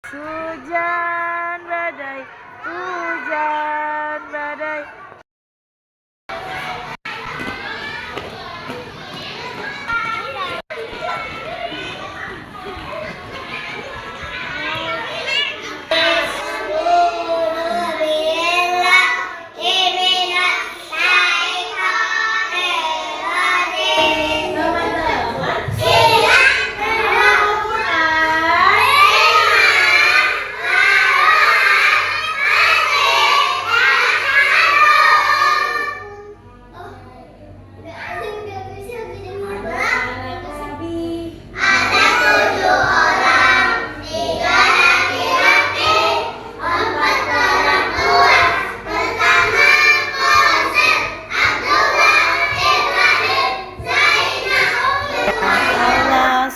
Hujan badai, hujan badai.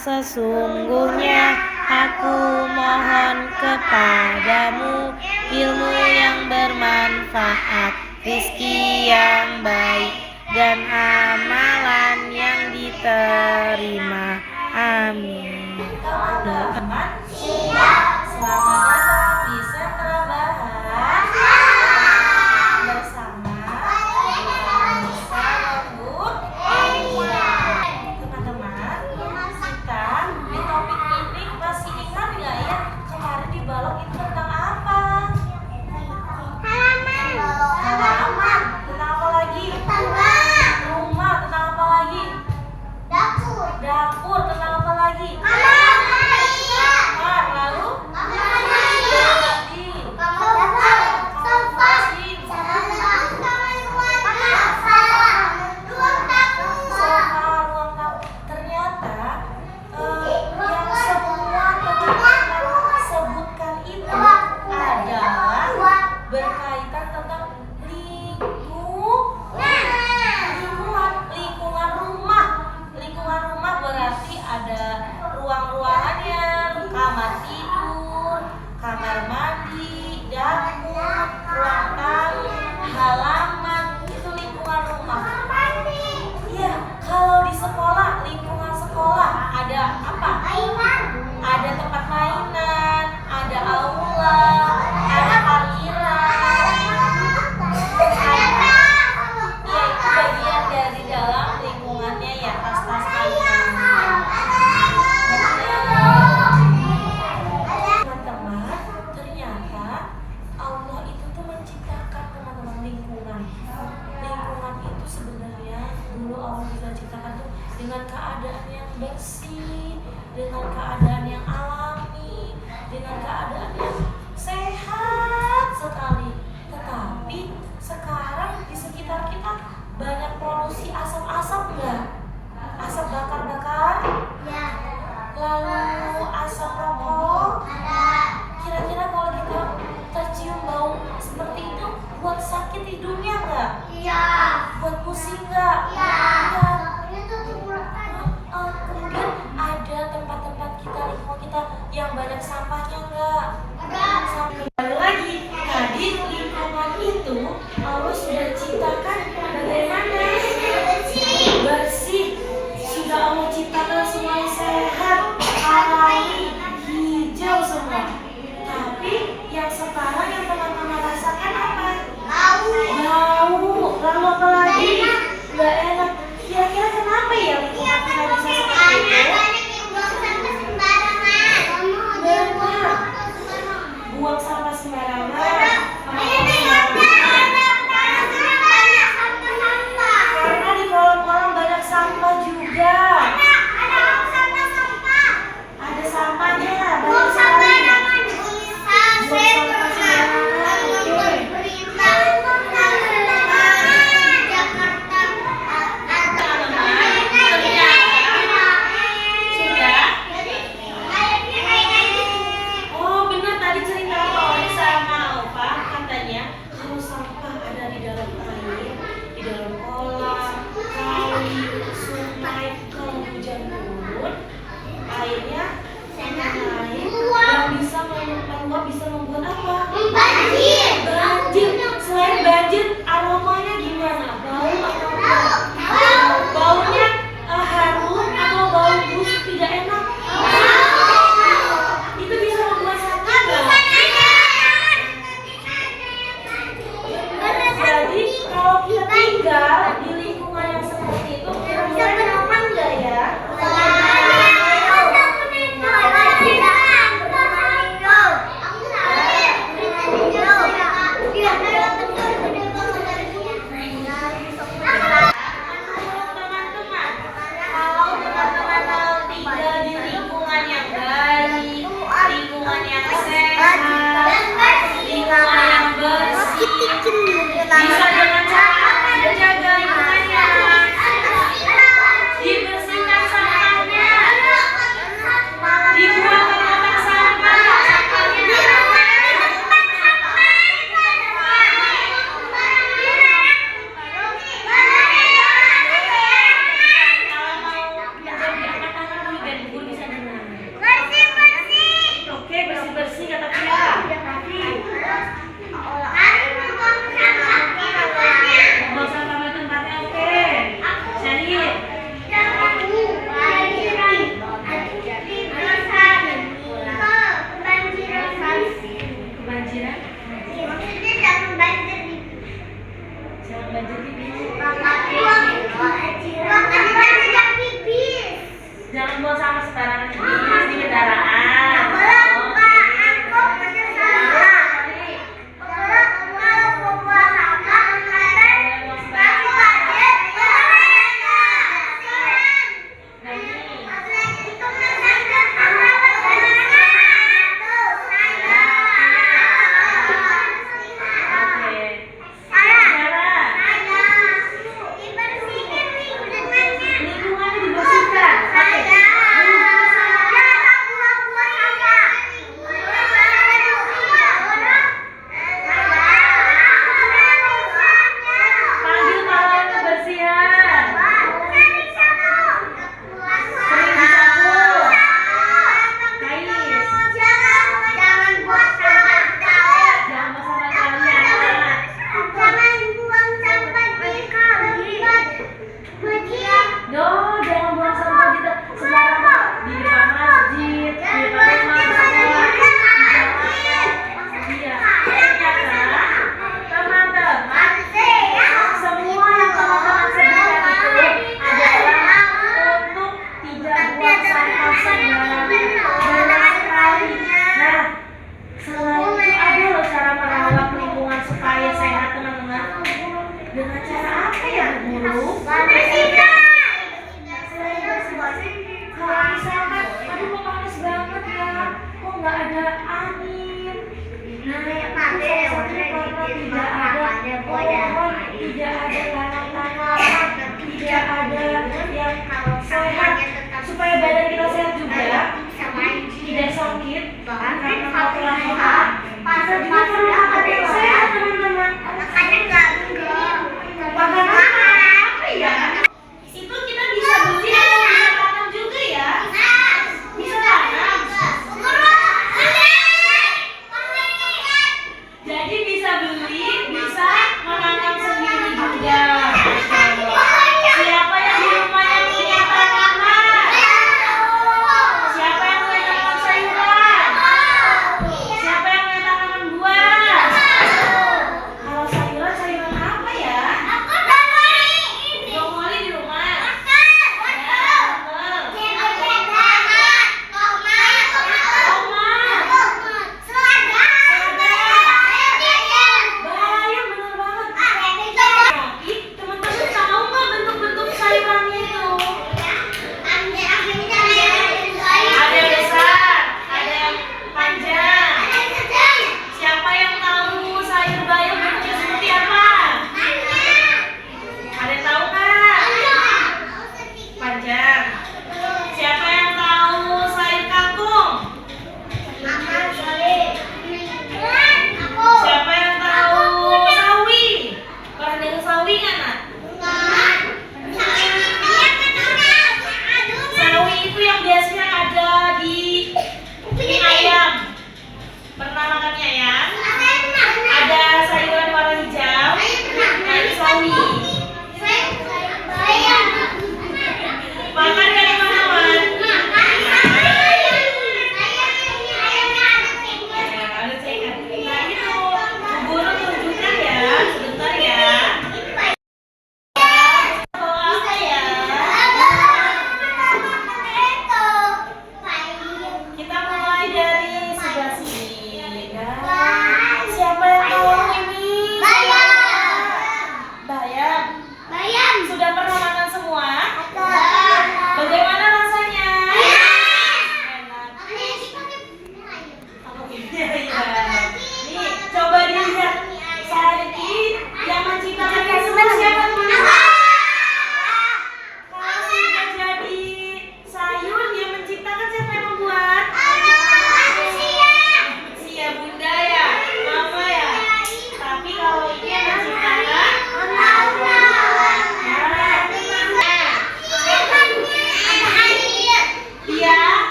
Sesungguhnya aku mohon kepadamu ilmu yang bermanfaat, rezeki yang baik, dan amalan yang diterima. Amin. Teman-teman, selamat datang di Sentra Bahan bersama Nisa Lembut. Teman-teman, kita di topik ini masih ingat nggak ya kemarin di balok itu tentang apa? Halaman. Tentang apa lagi? Rumah. Tentang apa lagi? Dapur. Tentang apa lagi? Kamar. Lalu? Berkaitan tentang lingkungan rumah. Lingkungan rumah berarti ada ruang-ruangannya, kamar tidur, kamar mandi, dapur, ruang tamu, halaman, itu lingkungan rumah. Iya, kalau di sekolah, lingkungan sekolah ada apa? Ada tempat mainan, ada aula, ada parkiran, itu bagian dari dalam lingkungannya ya, tas-tas mainan. Teman-teman, ternyata Allah itu tuh menciptakan teman-teman lingkungan. Lingkungan itu sebenarnya dulu Allah bisa ciptakan tuh dengan keadaan yang bersih, dengan keadaan yang alami, dengan keadaan yang sehat sekali. Tetapi sekarang di sekitar kita banyak polusi asap-asap nggak? Asap bakar-bakar? Ya. Lalu asap rokok? Kira-kira kalau kita tercium bau seperti itu buat sakit hidungnya nggak? Iya. Buat pusing nggak? Iya. Kemudian ada tempat-tempat kita, lingkungan kita yang banyak sampahnya nggak? Kembali lagi, tadi lingkungan itu Allah sudah ciptakan bagaimana? Bersih. Sudah Allah ciptakan semuanya sehat, alami, hijau semua. Tapi yang sekarang yang teman-teman rasakan apa? Bau. Lalu apa lagi? Nggak enak. Kira-kira kenapa ya lingkungan kita bisa seperti itu? Benar.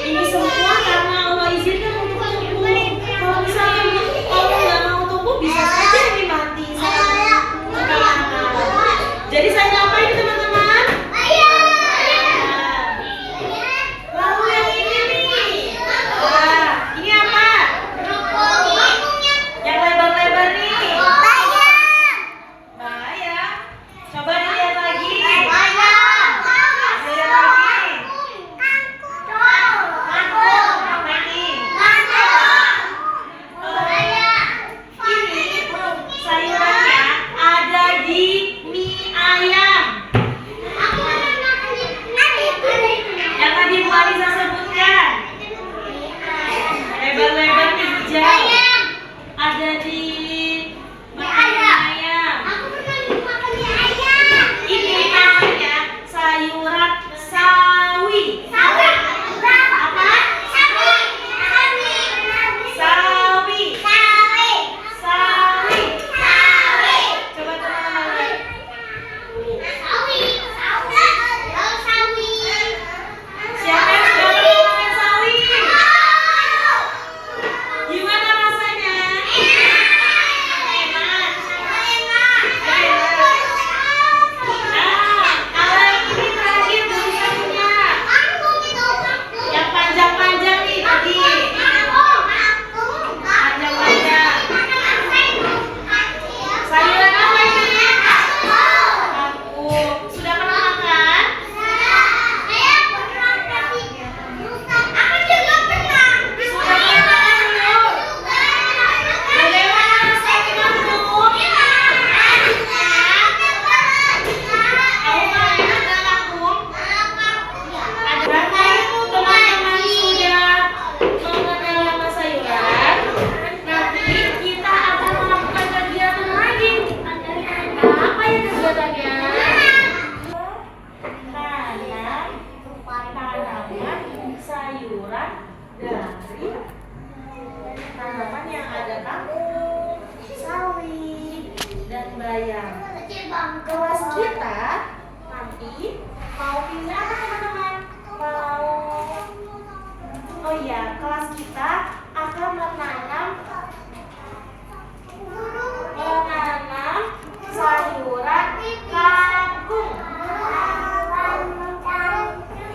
Ini semua karena Allah izinkan untuk tumbuh. Kalau misalkan Allah nggak mau tumbuh, bisa saja ini mati. Jadi saya ngapain teman-teman? Lalu yang ini nih. Ini apa? Yang lebar-lebar nih. Bayam. Coba dilihat lagi. Lihat lagi. Sayurannya ada di mie ayam. Yang tadi Bu Alisa sebutkan. Lebar-lebar hijau. Ada di mie ayam. Ini namanya sayuran sawi. Apa? Sawi. Sawi. Coba teman-teman lihat. Siapa yang sudah pernah makan sawi? Gimana rasanya? Enak. Nah, kalau yang ini terakhir dari sawinya. Yang panjang-panjang nih tadi. Panjang-panjang. Sayuran apa ini? Kangkung. Sudah pernah makan? Sudah pernah makan belum? Bagaimana rasanya kangkung? Kamu mau enak nggak kangkung? Berarti teman-teman sudah mengenal nama sayuran. Nanti kita akan melakukan kegiatan lagi. Apa ya kegiatannya? Tanaman sayuran dari tanaman yang ada kangkung, sawi, dan bayam. Kelas kita nanti mau pindah apa teman-teman? Oh iya, kelas kita akan menanam sayuran kangkung.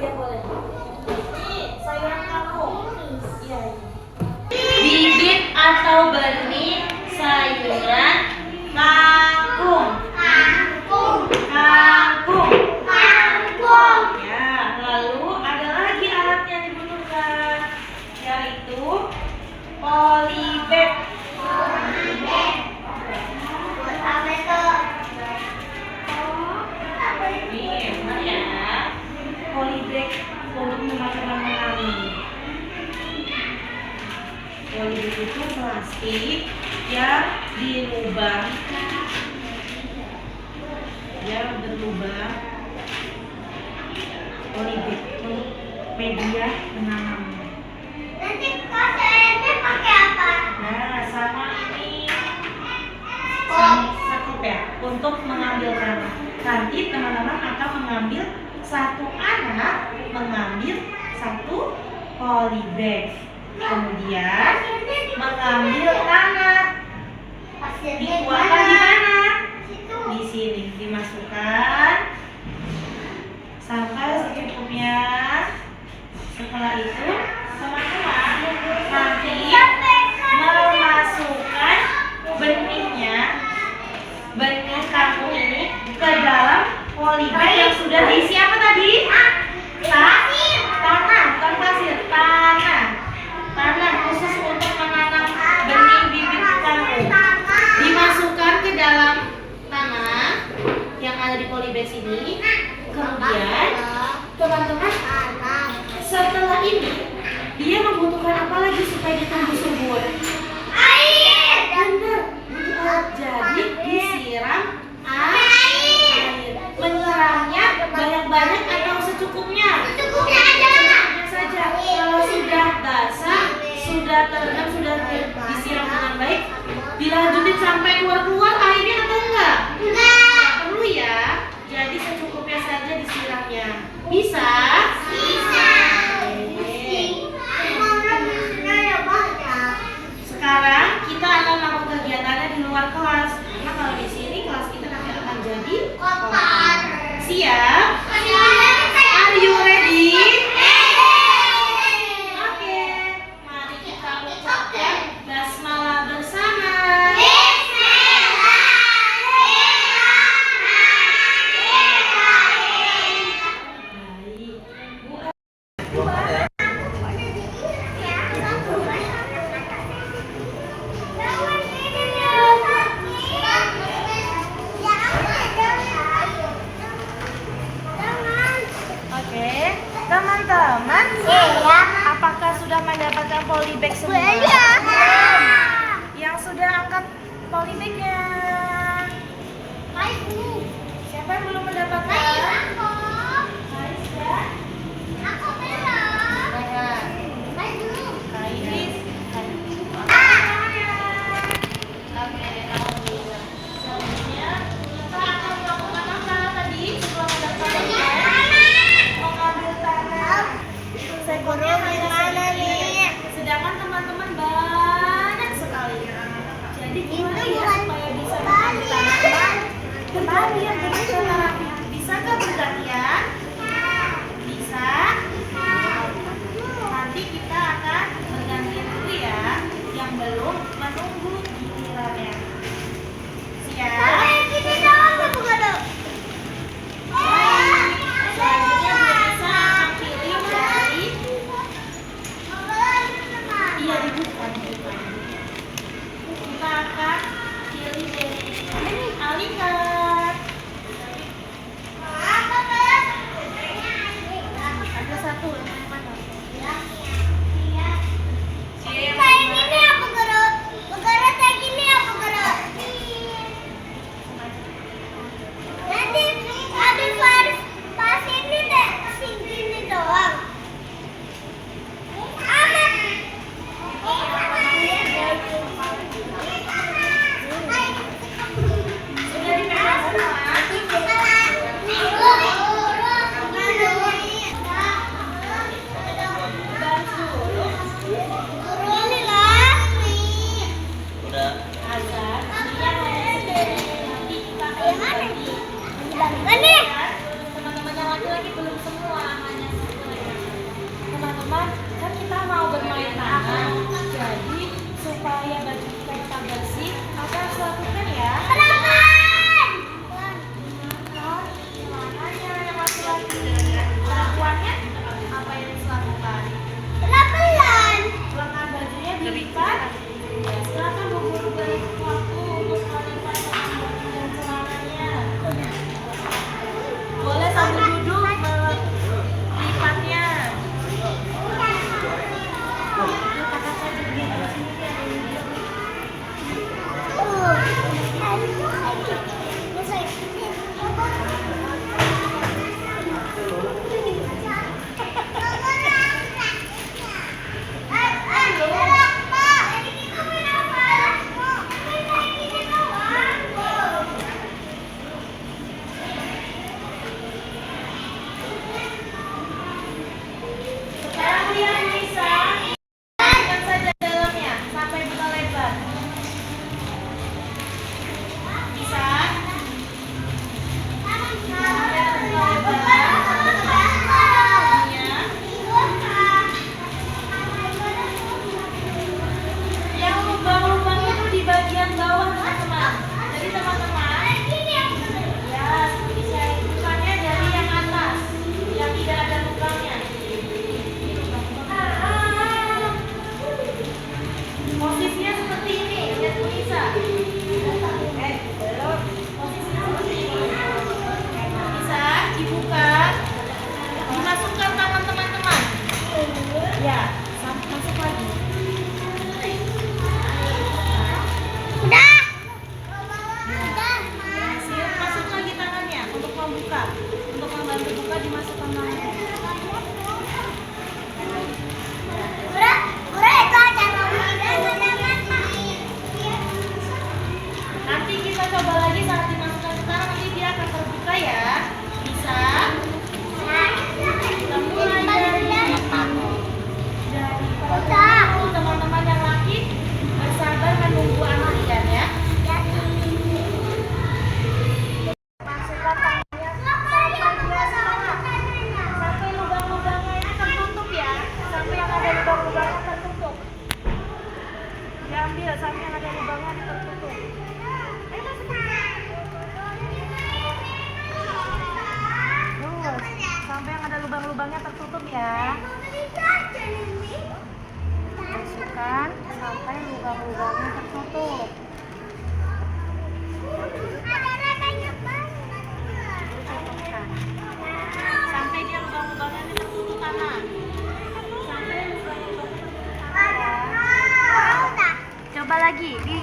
Iya boleh. Ini sayuran kangkung. Iya. Bibit atau benih sayuran kangkung. Kangkung. Ya, lalu ada lagi alat yang dibutuhkan, yaitu polybag. Ini benar ya, polybag untuk teman-teman menanam. Polybag itu plastik yang dilubang, berlubang. Polybag untuk media menanam. Nanti kosnya pakai apa? Nah, sama ini satu ya untuk mengambil tanah. Nanti teman-teman akan mengambil satu anak mengambil satu polybag, kemudian mengambil tanah. Dituangkan di mana? Di sini dimasukkan sampai secukupnya. Setelah itu teman-teman nanti memasukkan benih kangkung ini ke dalam polybag yang sudah diisi apa tadi? Tanah, bukan pasir, tanah khusus untuk menanam benih bibit kangkung. Dimasukkan ke dalam tanah yang ada di polybag ini. Kemudian teman-teman, setelah ini dia membutuhkan apa lagi supaya dia tumbuh subur? Air. Benar, jadi disiram air. Menyiramnya banyak-banyak atau secukupnya? Secukupnya aja. Saja. Kalau sudah basah, sudah terendam, sudah disiram dengan baik, dilanjutin sampai keluar airnya atau enggak? Enggak. Perlu ya. Jadi secukupnya saja disiramnya. Bisa? Bisa. Iya. Apakah sudah mendapatkan polybag semua? Iya. Yang sudah angkat polybagnya? Aku. Siapa yang belum mendapatkan? Aku. Aisyah. Aku belum. Rayhan. Maju. Kais. Oke, alhamdulillah. Selanjutnya kita akan melakukan apa tadi setelah mendapatkan polybag? Mengambil tanah. Sekolahnya hanya sedikit. Sedangkan teman-teman banyak sekali. Jadi gimana ya supaya bisa mengambil tanah? Bergantian begitu Rafi. Bisakah bergantian? Bisa. Nanti kita akan bergantian dulu ya. Yang belum menunggu gilirannya. Siap? Kayak gini doang tuh bukan dong. Baik. Selanjutnya bisa akan pilih dari iya dibuka. Kita akan pilih dari Alika. Ada satu yang mana? Kayak gini aku gerut.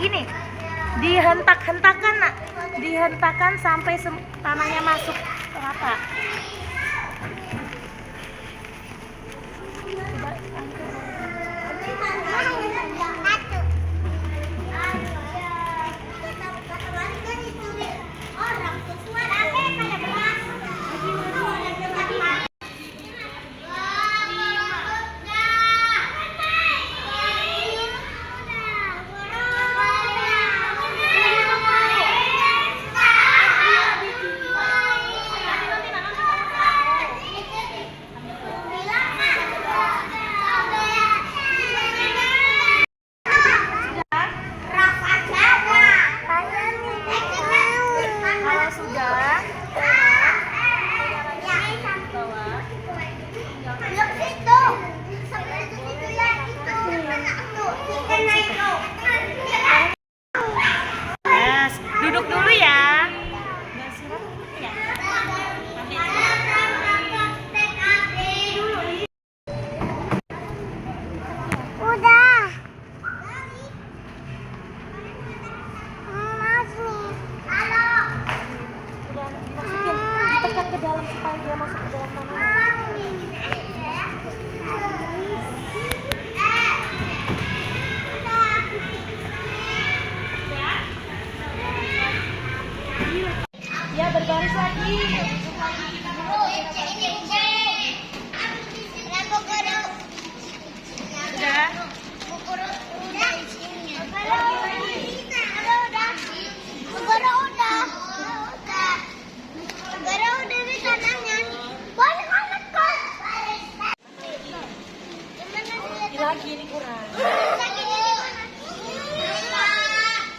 gini. Dihentak-hentakan, Nak. Dihentakkan sampai tanahnya masuk rata. Duduk dulu ya. Udah. Masih. Halo. Ditekan ke dalam supaya dia masuk ke dalam tanah. Ya, berbaris lagi. Lagi ini kurang.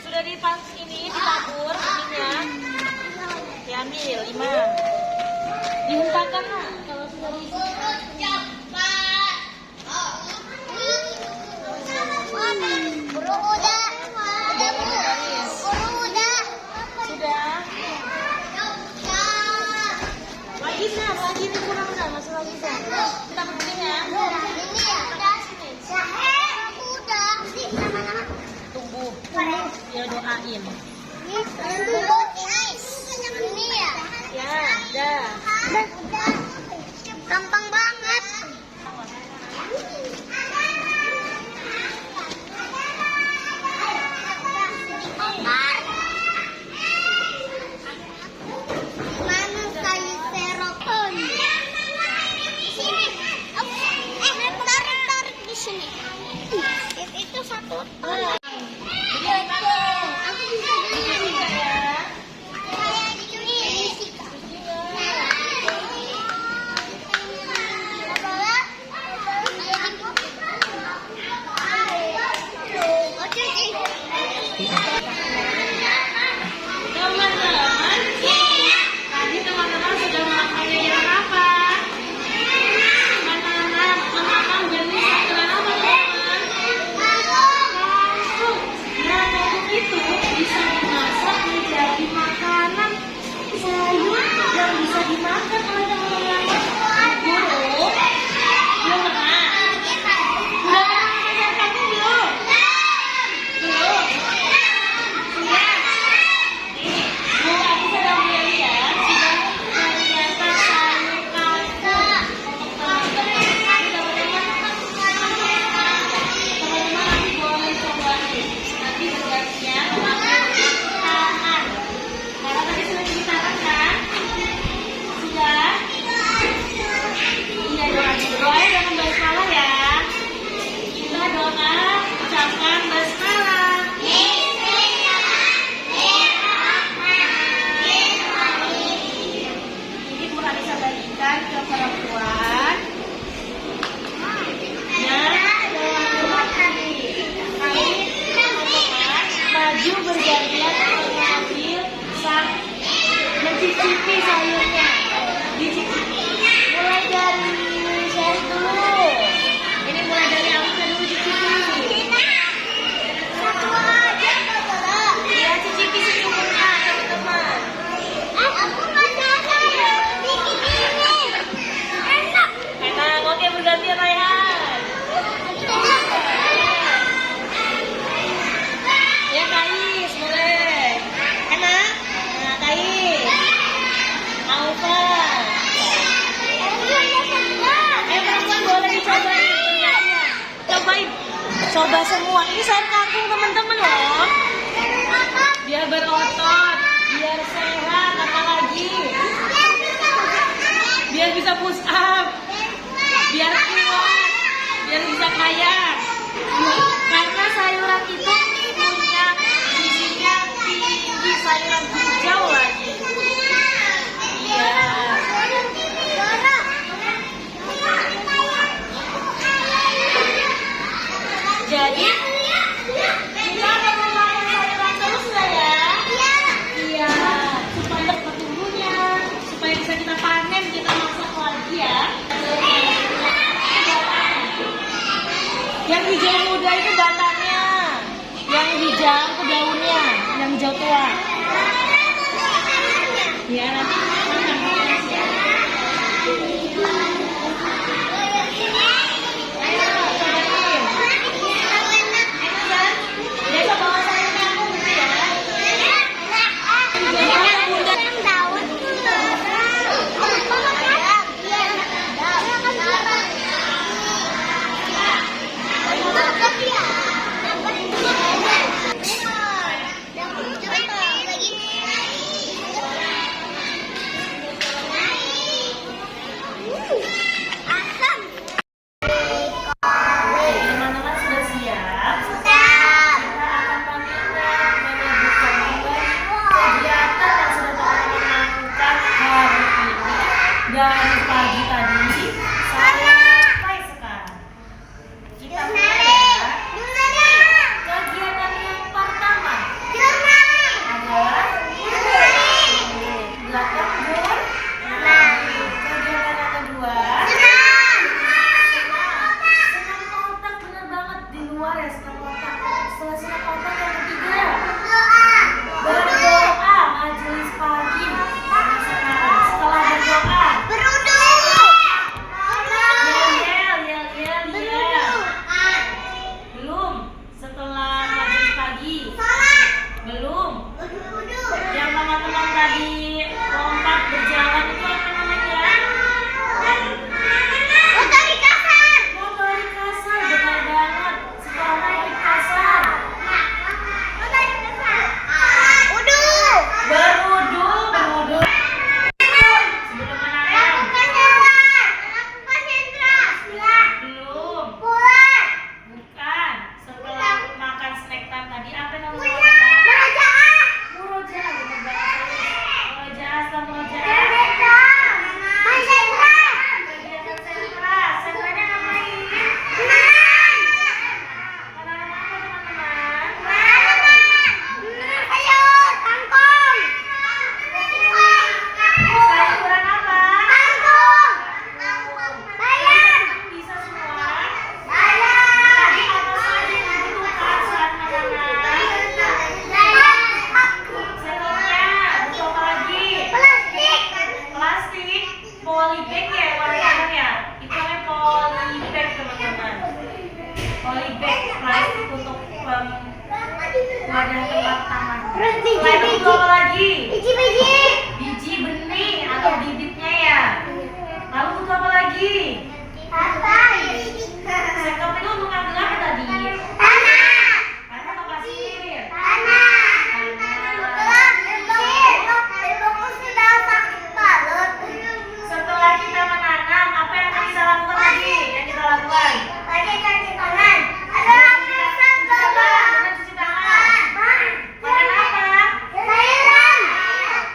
Sudah dipas ini ditabur ininya. Diambil 5. Dihentakkan lah kalau sudah sudah. Lagi San, lagi ini kurang San, masih lagi San. Kita begini ya. Tunggu. Dia doain. Ya, dah. Gampang banget. Mana kayu styrofoam? Sini. Tarik di sini. Itu satu. Aku bisa gini. Kayak gini. Teman-teman, tadi teman-teman sudah memakan jajanan apa? Memakan jenis makanan apa teman-teman? Coba semua. Ini sayur kangkung teman-teman loh. Biar berotot, biar sehat, apalagi biar bisa push up, biar kuat, biar bisa kaya. Karena sayuran itu punya gizinya tinggi, sayuran hijau lagi. Iya. Jadi kita perlu makan sayuran terus nggak ya? Iya. Supaya cepat tumbuhnya, supaya bisa kita panen, kita masak lagi ya. Yang hijau muda itu batangnya, yang hijau itu daunnya, yang hijau tua. Ya nanti makan ya. Dari pagi tadi sampai sekarang kita mulai kegiatan yang pertama adalah belakang jurnal. Kegiatan yang kedua senam otak, benar banget di luar ya senam otak. Setelah senam otak yang ketiga berdoa majelis pagi. Setelah berdoa belum, setelah majelis pagi belum, yang teman-teman tadi lompat berjalan itu apa namanya? Motorik kasar, benar banget. Setelah motorik kasar berwudu sebelum menanam. Belum, bukan. Setelah makan snack time tadi apa yang kamu lakukan? Murojaah, benar banget. Murojaah, setelah murojaah kegiatan sentra. Sentranya ngapain? Menanam apa teman-teman? Sayuran apa? Bisa semua. Jadi apa saja yang dibutuhkan saat menanam? Setopnya, butuh apa lagi? Plastik, polybag ya warnanya ya. Itu namanya polybag teman-teman. Polybag plastik untuk wadah tempat taman. Selain itu butuh apa lagi? Biji benih atau bibitnya ya. Lalu butuh apa lagi? Sekop itu untuk ngambil apa tadi? Tanah atau pasir? Setelah kita menanam, apa yang akan kita lakukan lagi? Yang kita lakukan? Cuci tangan. Makan apa?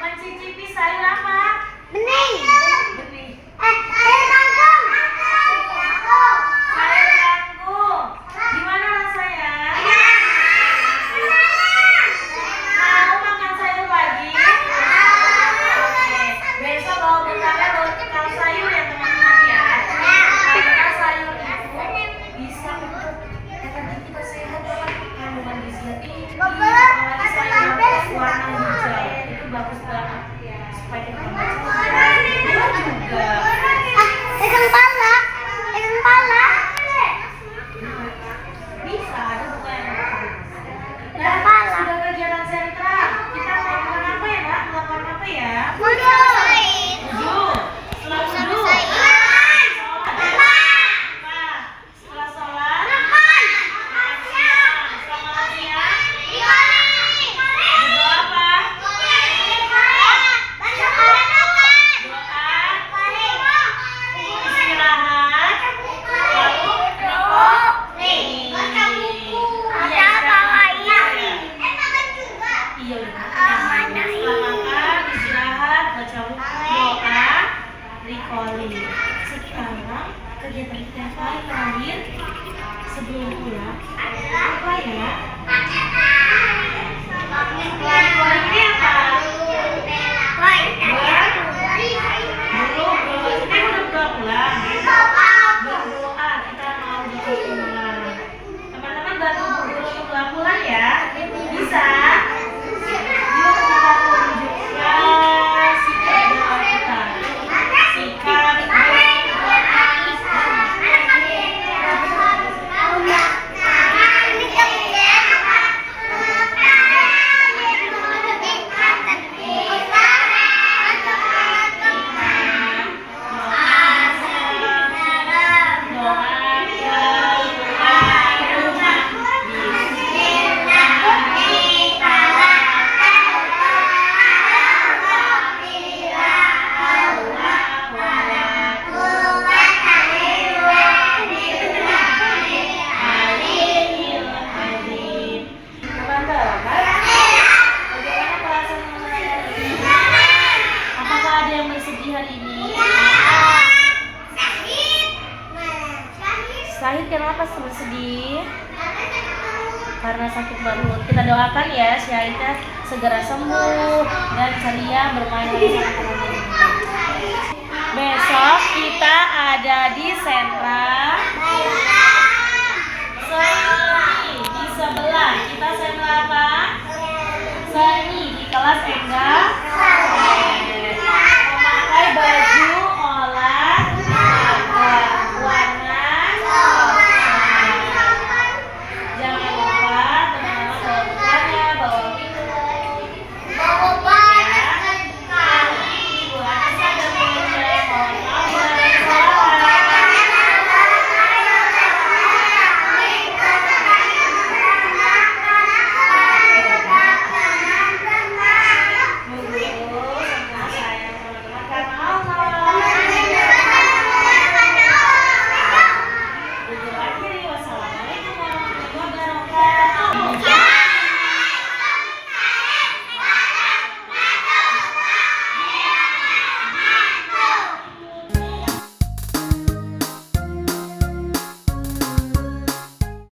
Mencicipi sayur apa? Benih. Sayur kangkung. Gimana rasanya? Mau makan sayur lagi? Oke. Besok bawa bekalnya bawa bekal sayur ya teman-teman ya. Karena sayur itu bisa untuk energi kita sehat banget. Kandungan gizinya tinggi. Apalagi sayur warna hijau itu bagus banget. Supaya kita tambah sehat. Buah juga. Bisa ada bukan? Nah, sudah kegiatan sentra. Kita melakukan apa ya, Mbak? Melakukan apa ya? Wudhu. Setelah wudhu. Sholat. Setelah sholat. Makan ibu ya. Apa ya? Ini apa? Berdoa, kita mau pulang. Teman-teman bantu guru untuk pulang ya. Bisa? Yuk kita tunjukkan sikap doa kita. Sikap doa. Sahid kenapa sedih? Karena sakit perut. Kita doakan ya Syahidnya segera sembuh dan ceria bermain lagi sama teman-teman. Besok kita ada di sentra